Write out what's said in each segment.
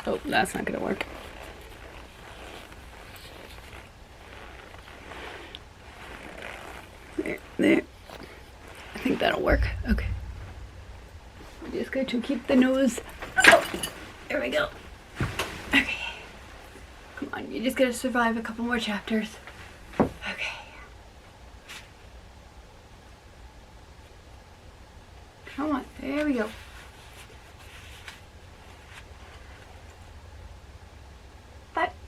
Oh, that's not gonna work. There. I think that'll work. Okay. I'm just going to keep the nose. Oh, there we go. Okay. Come on, you're just gonna survive a couple more chapters. Okay. Come on, there we go.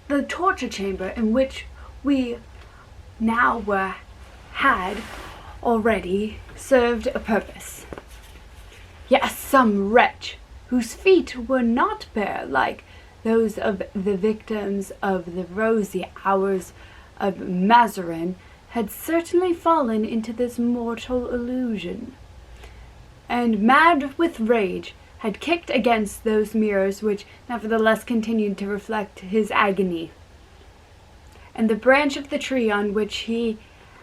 The torture chamber in which we now had already served a purpose. Yes, some wretch whose feet were not bare like those of the victims of the rosy hours of Mazarin had certainly fallen into this mortal illusion, and mad with rage had kicked against those mirrors which nevertheless continued to reflect his agony. And the branch of the tree on which he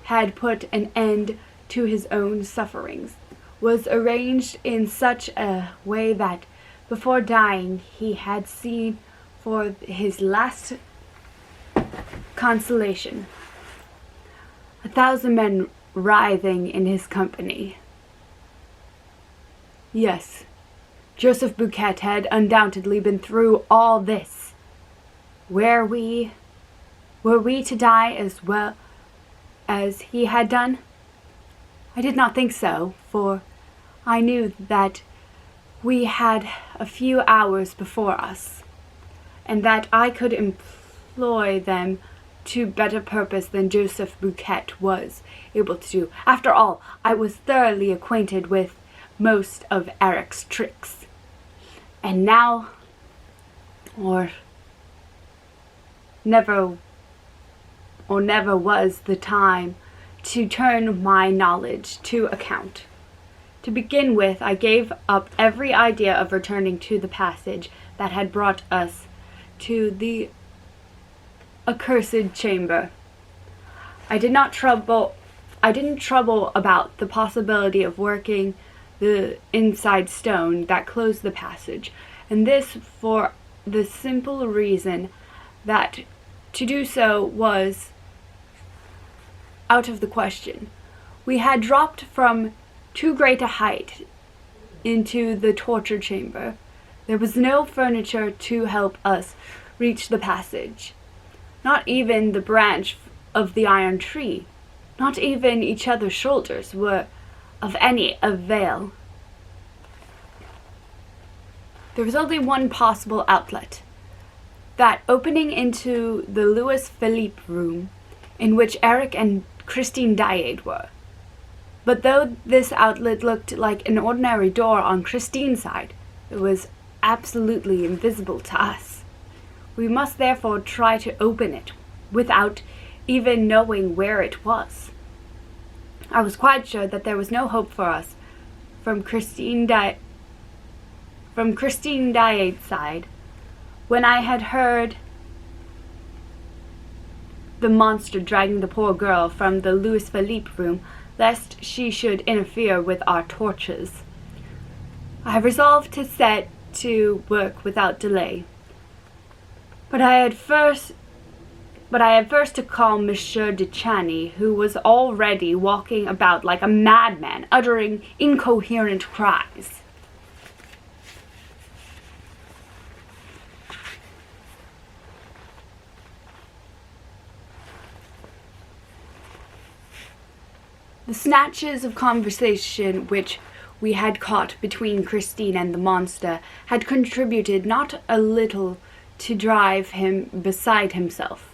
had put an end to his own sufferings was arranged in such a way that before dying he had seen for his last consolation 1,000 men writhing in his company. Yes, Joseph Buquet had undoubtedly been through all this. Were we to die as well as he had done? I did not think so, for I knew that we had a few hours before us, and that I could employ them to better purpose than Joseph Buquet was able to do. After all, I was thoroughly acquainted with most of Eric's tricks. And now, or never was the time to turn my knowledge to account. To begin with, I gave up every idea of returning to the passage that had brought us to the accursed chamber. I didn't trouble about the possibility of working the inside stone that closed the passage, and this for the simple reason that to do so was out of the question. We had dropped from too great a height into the torture chamber. There was no furniture to help us reach the passage, not even the branch of the iron tree, not even each other's shoulders were of any avail. There was only one possible outlet, that opening into the Louis Philippe room, in which Eric and Christine Daae were. But though this outlet looked like an ordinary door on Christine's side, it was absolutely invisible to us. We must therefore try to open it, without even knowing where it was. I was quite sure that there was no hope for us from Christine Daae's side, when I had heard the monster dragging the poor girl from the Louis Philippe room, lest she should interfere with our torches. I resolved to set to work without delay. But I had first to call Monsieur de Chany, who was already walking about like a madman, uttering incoherent cries. The snatches of conversation which we had caught between Christine and the monster had contributed not a little to drive him beside himself.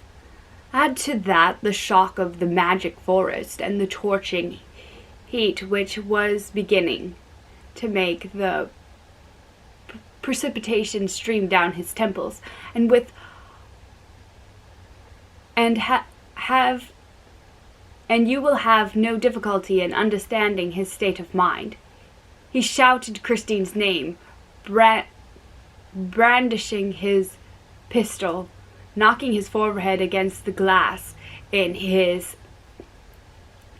Add to that the shock of the magic forest and the torching heat which was beginning to make the precipitation stream down his temples, and you will have no difficulty in understanding his state of mind. He shouted Christine's name, brandishing his pistol, knocking his forehead against the glass in his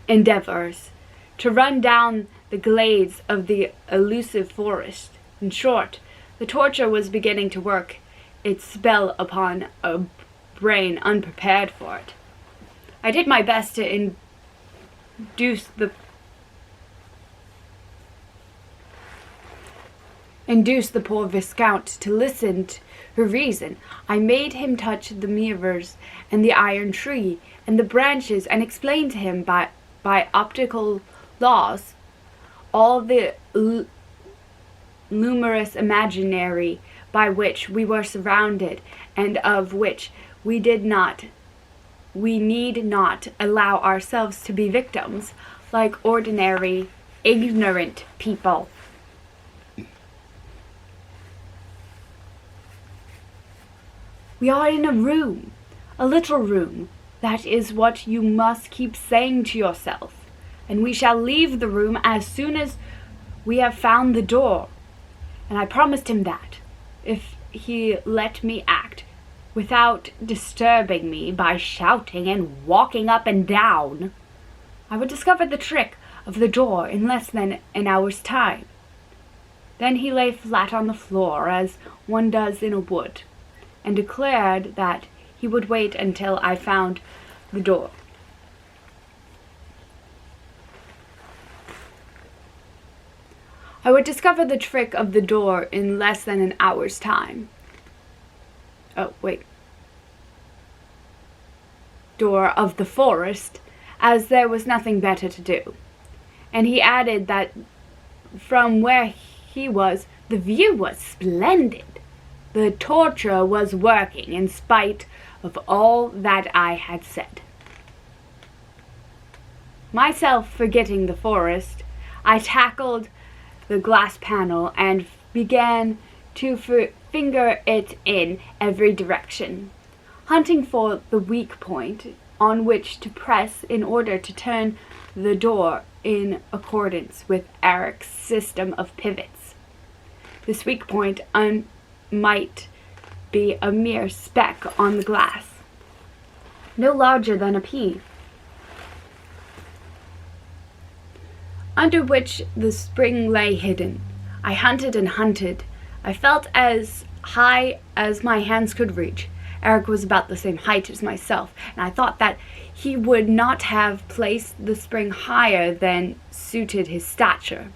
endeavors to run down the glades of the elusive forest. In short, the torture was beginning to work its spell upon a brain unprepared for it. I did my best to induce the poor Viscount to listen to her reason. I made him touch the mirrors and the iron tree and the branches, and explain to him by optical laws all the numerous imaginary by which we were surrounded, and of which we need not allow ourselves to be victims like ordinary ignorant people. We are in a room, a little room. That is what you must keep saying to yourself. And we shall leave the room as soon as we have found the door. And I promised him that, if he let me act without disturbing me by shouting and walking up and down, I would discover the trick of the door in less than an hour's time. Then he lay flat on the floor, as one does in a wood, and declared that he would wait until I found the door. I would discover the trick of the door in less than an hour's time. Door of the forest, as there was nothing better to do. And he added that from where he was, the view was splendid. The torture was working in spite of all that I had said. Myself forgetting the forest, I tackled the glass panel and began to finger it in every direction, hunting for the weak point on which to press in order to turn the door in accordance with Eric's system of pivots. This weak point might be a mere speck on the glass, no larger than a pea, under which the spring lay hidden. I hunted and hunted. I felt as high as my hands could reach. Eric was about the same height as myself, and I thought that he would not have placed the spring higher than suited his stature.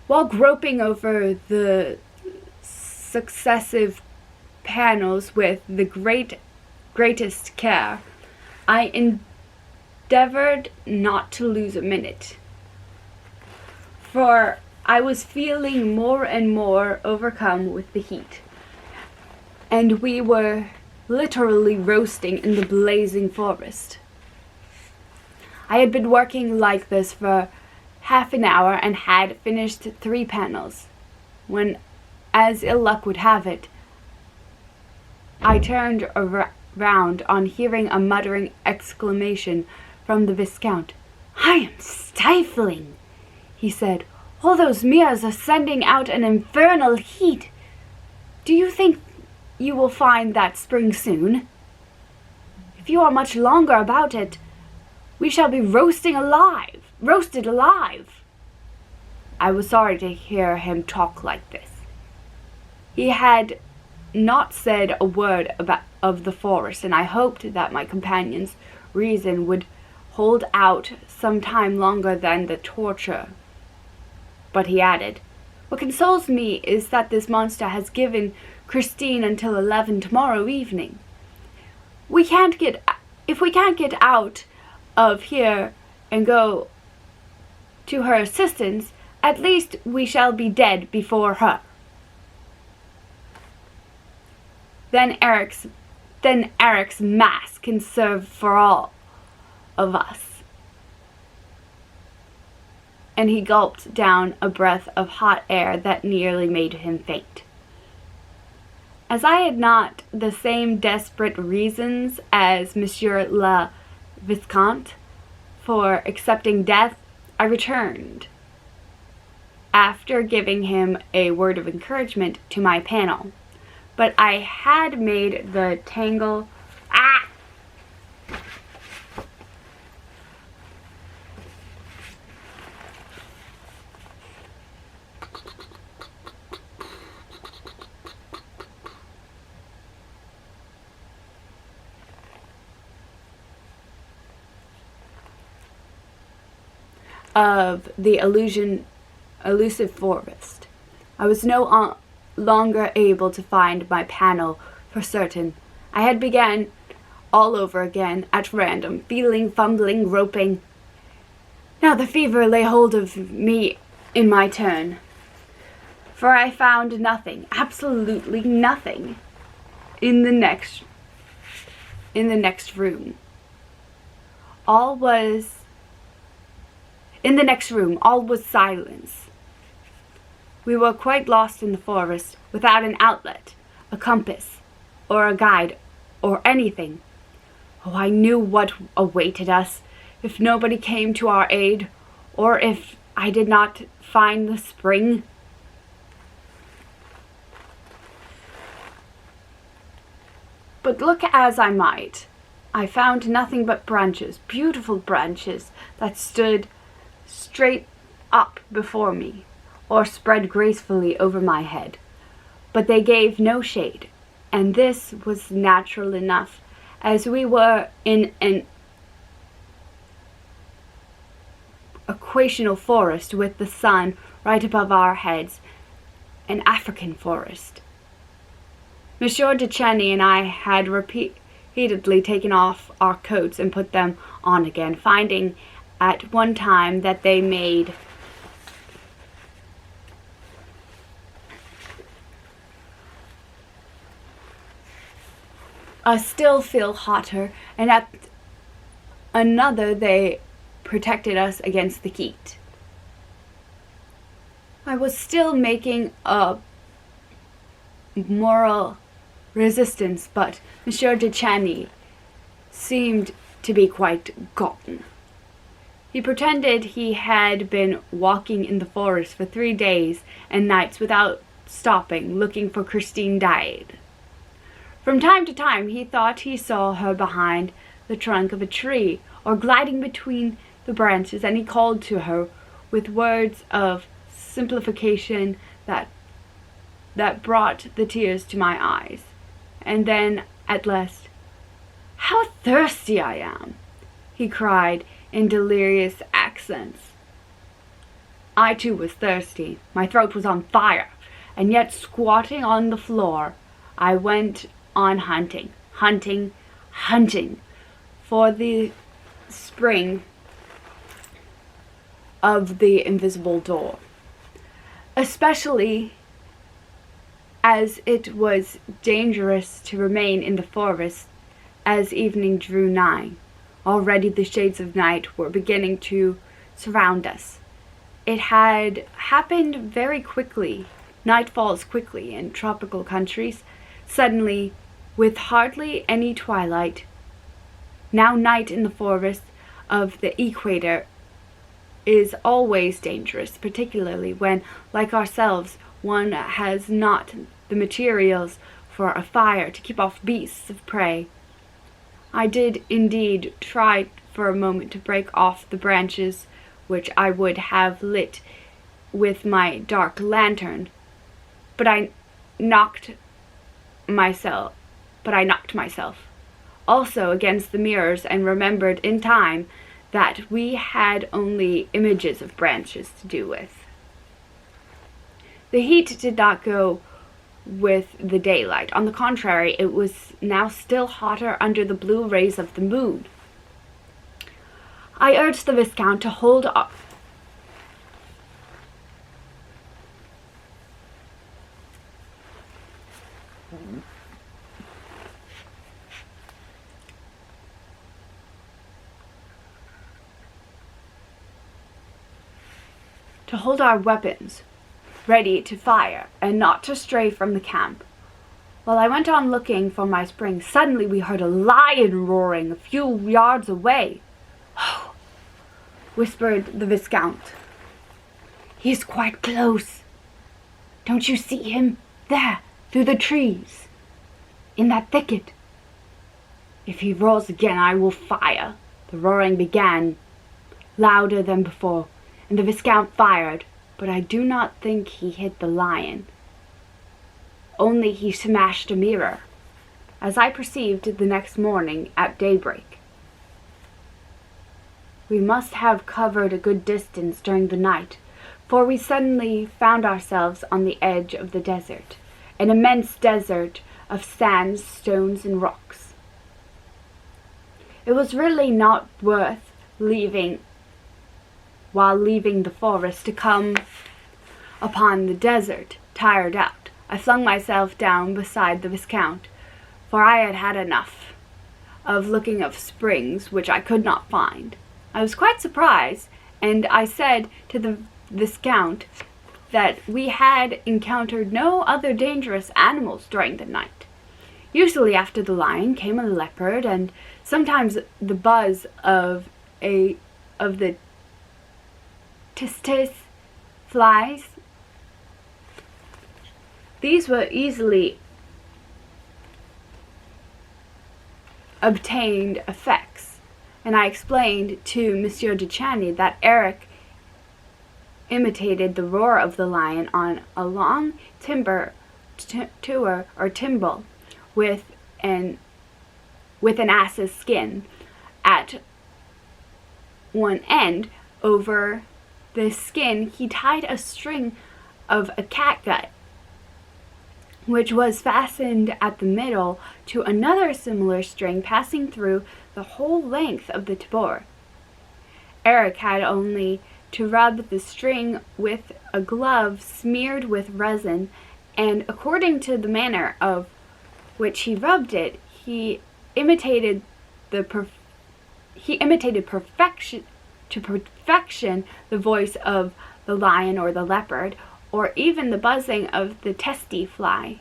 While groping over the successive panels with the greatest care, I endeavored not to lose a minute, for I was feeling more and more overcome with the heat, and we were literally roasting in the blazing forest. I had been working like this for half an hour and had finished 3 panels, when, as ill luck would have it, I turned around on hearing a muttering exclamation from the Viscount. "I am stifling," he said. "All those mirrors are sending out an infernal heat. Do you think you will find that spring soon? If you are much longer about it, we shall be roasted alive. I was sorry to hear him talk like this. He had not said a word of the forest, and I hoped that my companion's reason would hold out some time longer than the torture. But he added, "What consoles me is that this monster has given Christine until 11 tomorrow evening. If we can't get out of here and go to her assistance, at least we shall be dead before her." Then Eric's mask can serve for all of us. And he gulped down a breath of hot air that nearly made him faint. As I had not the same desperate reasons as Monsieur le Viscount for accepting death, I returned, after giving him a word of encouragement, to my panel. But I had made the tangle... of the elusive forest. I was no longer able to find my panel for certain. I had begun all over again at random, feeling, fumbling, groping. Now the fever lay hold of me in my turn, for I found nothing, absolutely nothing, in the next room. All was silence. We were quite lost in the forest, without an outlet, a compass, or a guide, or anything. Oh, I knew what awaited us if nobody came to our aid, or if I did not find the spring. But look as I might, I found nothing but branches, beautiful branches, that stood straight up before me, or spread gracefully over my head. But they gave no shade, and this was natural enough, as we were in an equational forest with the sun right above our heads, an African forest. Monsieur de Cheny and I had repeatedly taken off our coats and put them on again, finding at one time that they made us still feel hotter, and at another they protected us against the heat. I was still making a moral resistance, but Monsieur de Cheny seemed to be quite gone. He pretended he had been walking in the forest for 3 days and nights without stopping, looking for Christine Daae. From time to time he thought he saw her behind the trunk of a tree, or gliding between the branches, and he called to her with words of simplification that brought the tears to my eyes. And then, at last, "How thirsty I am!" he cried in delirious accents. I too was thirsty. My throat was on fire, and yet squatting on the floor, I went on hunting for the spring of the invisible door, especially as it was dangerous to remain in the forest as evening drew nigh. Already the shades of night were beginning to surround us. It had happened very quickly. Night falls quickly in tropical countries, suddenly, with hardly any twilight. Now night in the forest of the equator is always dangerous, particularly when, like ourselves, one has not the materials for a fire to keep off beasts of prey. I did indeed try for a moment to break off the branches which I would have lit with my dark lantern, but I knocked myself also against the mirrors, and remembered in time that we had only images of branches to do with. The heat did not go with the daylight. On the contrary, it was now still hotter under the blue rays of the moon. I urged the Viscount to hold up our weapons ready to fire, and not to stray from the camp. While I went on looking for my spring, suddenly we heard a lion roaring a few yards away. "Oh," whispered the Viscount. "He is quite close. Don't you see him? There, through the trees, in that thicket. If he roars again, I will fire." The roaring began, louder than before, and the Viscount fired, but I do not think he hit the lion. Only he smashed a mirror, as I perceived the next morning at daybreak. We must have covered a good distance during the night, for we suddenly found ourselves on the edge of the desert, an immense desert of sand, stones, and rocks. It was really not worth leaving the forest to come upon the desert, tired out. I flung myself down beside the Viscount, for I had had enough of looking of springs which I could not find. I was quite surprised, and I said to the Viscount that we had encountered no other dangerous animals during the night. Usually after the lion came a leopard, and sometimes the buzz of the tistis flies. These were easily obtained effects, and I explained to Monsieur de Chany that Eric imitated the roar of the lion on a long timber tour or timbrel with an ass's skin at one end. Over the skin he tied a string of a catgut, which was fastened at the middle to another similar string passing through the whole length of the tabor. Eric had only to rub the string with a glove smeared with resin, and according to the manner of which he rubbed it, he imitated perfection the voice of the lion or the leopard, or even the buzzing of the testy fly.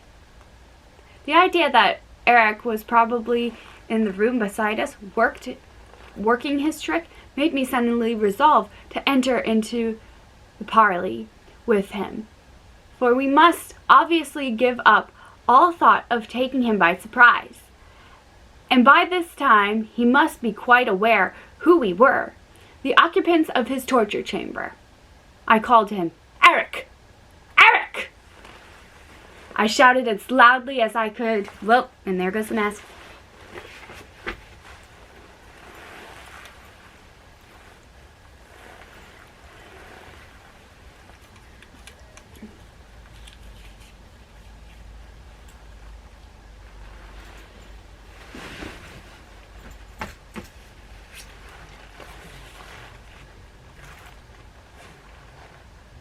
The idea that Eric was probably in the room beside us, working his trick, made me suddenly resolve to enter into the parley with him, for we must obviously give up all thought of taking him by surprise. And by this time he must be quite aware who we were, the occupants of his torture chamber. I called to him, "Eric! Eric!" I shouted as loudly as I could. Well, and there goes the mask.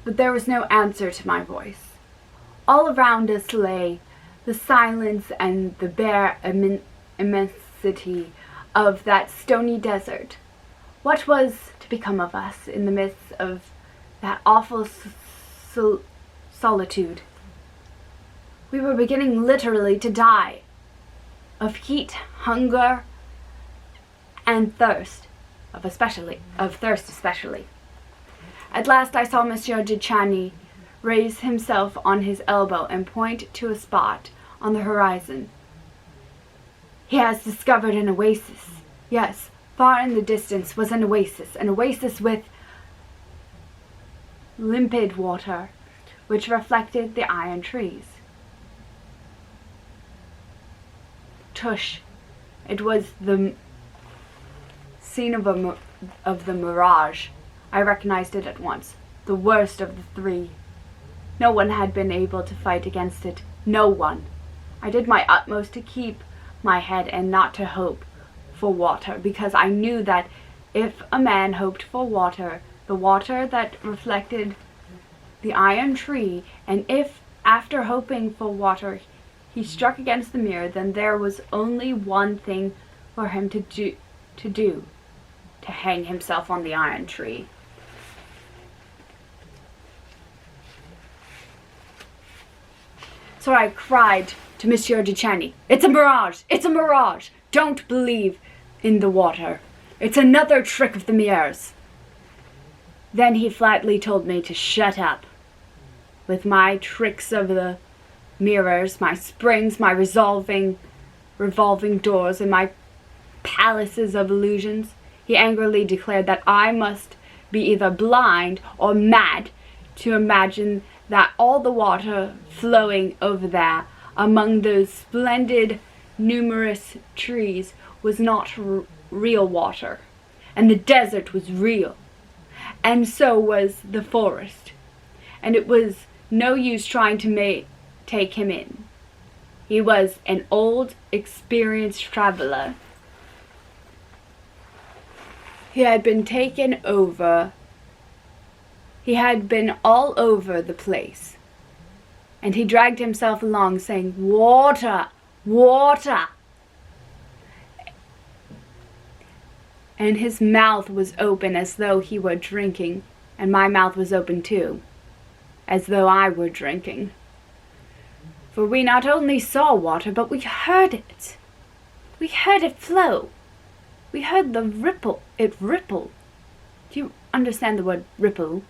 But there was no answer to my voice. All around us lay the silence and the bare immensity of that stony desert. What was to become of us in the midst of that awful solitude? We were beginning literally to die of heat, hunger, and thirst, especially. At last I saw Monsieur de Chany raise himself on his elbow and point to a spot on the horizon. He has discovered an oasis. Yes, far in the distance was an oasis with limpid water, which reflected the iron trees. Tush! It was the scene of the mirage. I recognized it at once, the worst of the three. No one had been able to fight against it. No one. I did my utmost to keep my head and not to hope for water, because I knew that if a man hoped for water, the water that reflected the iron tree, and if after hoping for water he struck against the mirror, then there was only one thing for him to do, to hang himself on the iron tree. So I cried to Monsieur de Chany, "It's a mirage! It's a mirage! Don't believe in the water. It's another trick of the mirrors." Then he flatly told me to shut up. With my tricks of the mirrors, my springs, my revolving doors, and my palaces of illusions, he angrily declared that I must be either blind or mad to imagine that all the water flowing over there among those splendid, numerous trees was not real water, and the desert was real, and so was the forest, and it was no use trying to take him in. He was an old, experienced traveler. He had been all over the place, and he dragged himself along saying, "Water, water!" And his mouth was open as though he were drinking, and my mouth was open too, as though I were drinking. For we not only saw water, but we heard it. We heard it flow. We heard it ripple. Do you understand the word ripple?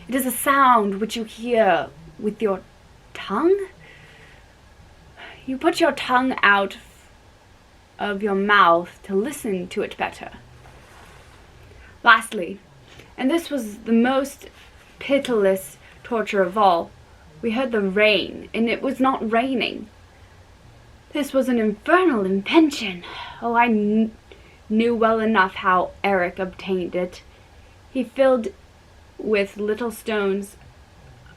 It is a sound which you hear with your tongue. You put your tongue out of your mouth to listen to it better. Lastly, and this was the most pitiless torture of all, we heard the rain, and it was not raining. This was an infernal invention. Oh, I knew well enough how Eric obtained it. He filled with little stones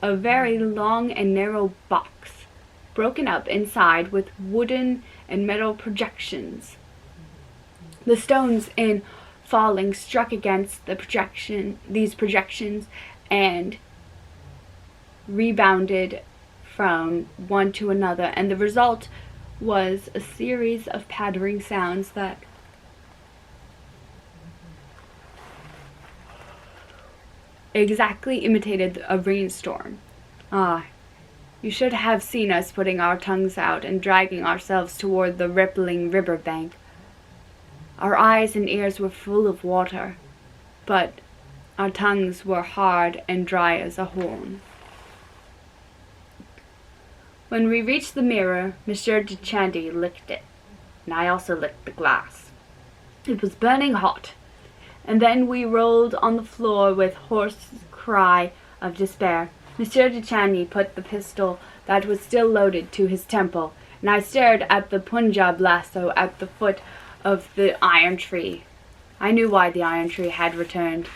a very long and narrow box, broken up inside with wooden and metal projections. The stones, in falling, struck against these projections and rebounded from one to another, and the result was a series of pattering sounds that exactly imitated a rainstorm. Ah, you should have seen us putting our tongues out and dragging ourselves toward the rippling river bank. Our eyes and ears were full of water, but our tongues were hard and dry as a horn. When we reached the mirror, Monsieur de Chandy licked it, and I also licked the glass. It was burning hot, and then we rolled on the floor with hoarse cry of despair. Monsieur de Chandy put the pistol that was still loaded to his temple, and I stared at the Punjab lasso at the foot of the iron tree. I knew why the iron tree had returned.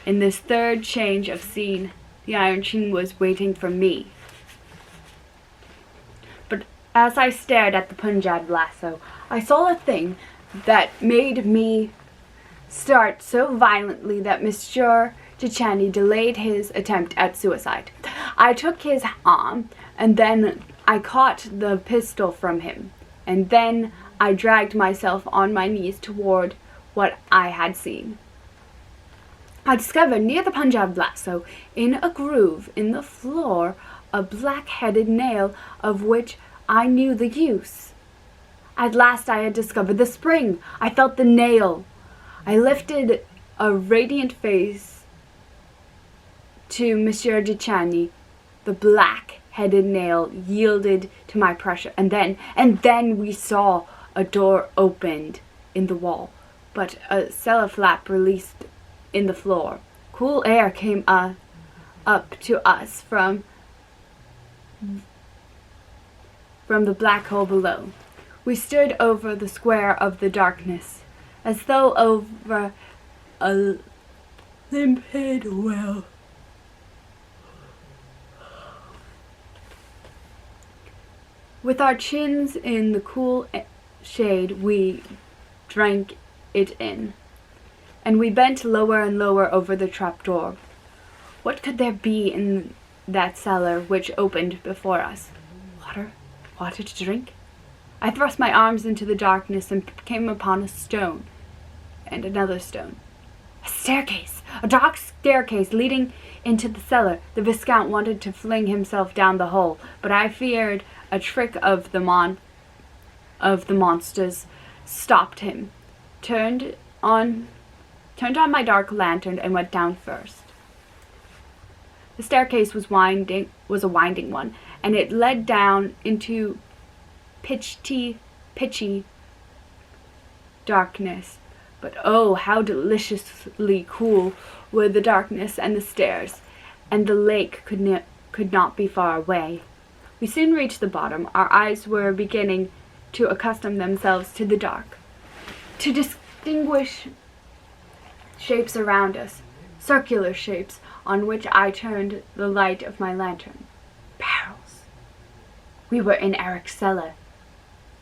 In this third change of scene, the iron tree was waiting for me. But as I stared at the Punjab lasso, I saw a thing that made me start so violently that Monsieur de Chandy delayed his attempt at suicide. I took his arm, and then I caught the pistol from him, and then I dragged myself on my knees toward what I had seen. I discovered near the Punjab lasso, in a groove in the floor, a black-headed nail of which I knew the use. At last I had discovered the spring. I felt the nail. I lifted a radiant face to Monsieur de Chandy. The black-headed nail yielded to my pressure, and then we saw a door opened in the wall, but a cellar flap released in the floor. Cool air came up to us from the black hole below. We stood over the square of the darkness, as though over a limpid well. With our chins in the cool shade, we drank it in, and we bent lower and lower over the trapdoor. What could there be in that cellar which opened before us? Water? Water to drink? I thrust my arms into the darkness and came upon a stone, and another stone. A staircase! A dark staircase leading into the cellar. The Viscount wanted to fling himself down the hole, but I feared a trick of the monsters stopped him, turned on my dark lantern, and went down first. The staircase was a winding one, and it led down into pitchy darkness. But oh, how deliciously cool were the darkness and the stairs, and the lake could not be far away. We soon reached the bottom. Our eyes were beginning to accustom themselves to the dark. To distinguish shapes around us, circular shapes on which I turned the light of my lantern. Barrels! We were in Eric's cellar.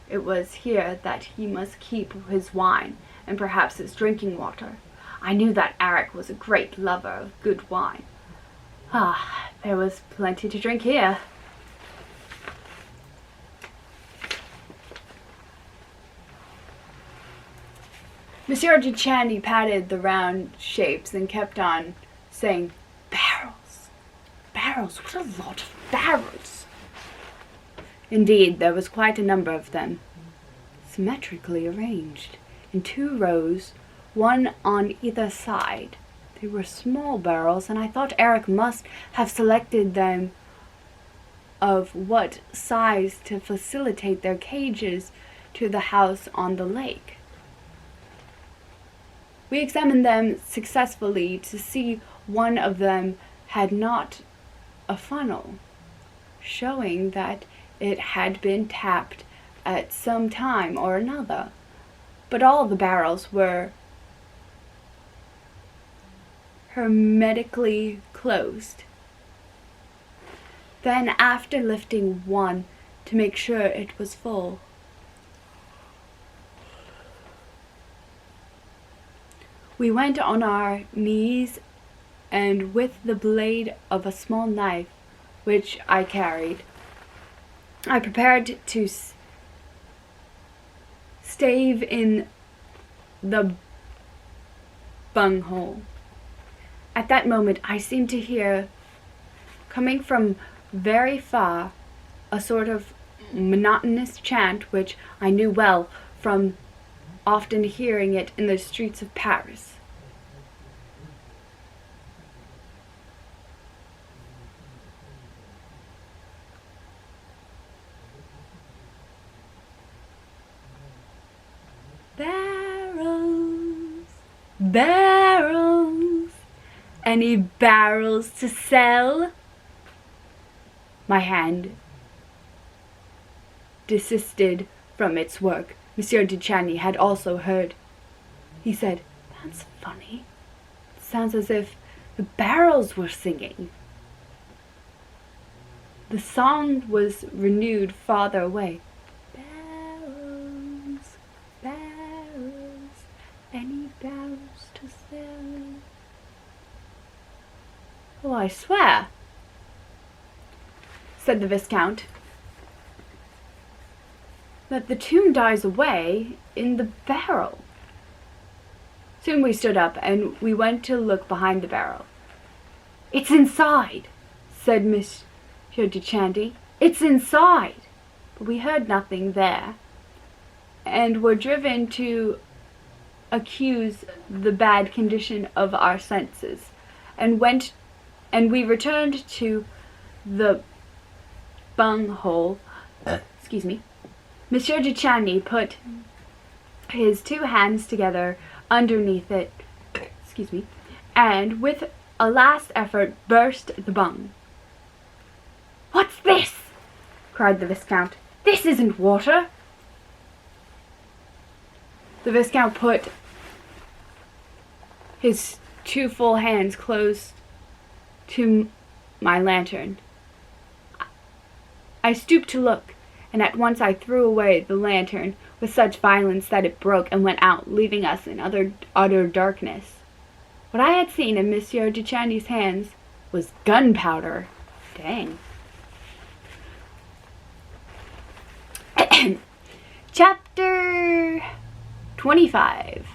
It was here that he must keep his wine and perhaps his drinking water. I knew that Eric was a great lover of good wine. There was plenty to drink here. Monsieur de Chandy patted the round shapes and kept on saying, barrels, barrels, what a lot of barrels. Indeed, there was quite a number of them, symmetrically arranged, in 2 rows, one on either side. They were small barrels, and I thought Eric must have selected them of what size to facilitate their cages to the house on the lake. We examined them successfully to see one of them had not a funnel, showing that it had been tapped at some time or another, but all the barrels were hermetically closed. Then, after lifting one to make sure it was full, we went on our knees, and with the blade of a small knife, which I carried, I prepared to stave in the bunghole. At that moment, I seemed to hear, coming from very far, a sort of monotonous chant which I knew well from often hearing it in the streets of Paris. Barrels, barrels, any barrels to sell? My hand desisted from its work. Monsieur de Chandy had also heard. He said, "That's funny. It sounds as if the barrels were singing." The song was renewed farther away. Barrels, barrels, any barrels to sell? "Oh, I swear," said the Viscount, "that the tune dies away in the barrel." Soon we stood up, and we went to look behind the barrel. "It's inside," said Monsieur de Chandy. "It's inside." But we heard nothing there, and were driven to accuse the bad condition of our senses, and we returned to the bunghole. Excuse me. Monsieur de Chandy put his 2 hands together underneath it, and with a last effort burst the bung. "What's this?" cried the Viscount. "This isn't water." The Viscount put his 2 full hands close to my lantern. I stooped to look, and at once I threw away the lantern with such violence that it broke and went out, leaving us in utter darkness. What I had seen in Monsieur de Chandy's hands was gunpowder. Dang. Chapter 25.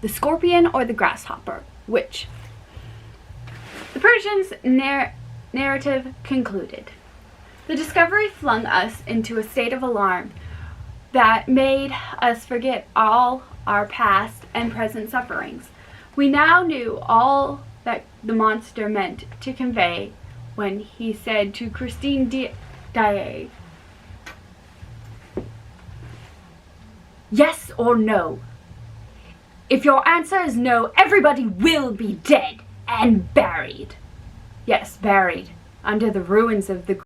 The Scorpion or the Grasshopper? Which? The Persian's narrative concluded. The discovery flung us into a state of alarm that made us forget all our past and present sufferings. We now knew all that the monster meant to convey when he said to Christine Daae, "Yes or no? If your answer is no, everybody will be dead and buried." Yes, buried under the ruins of the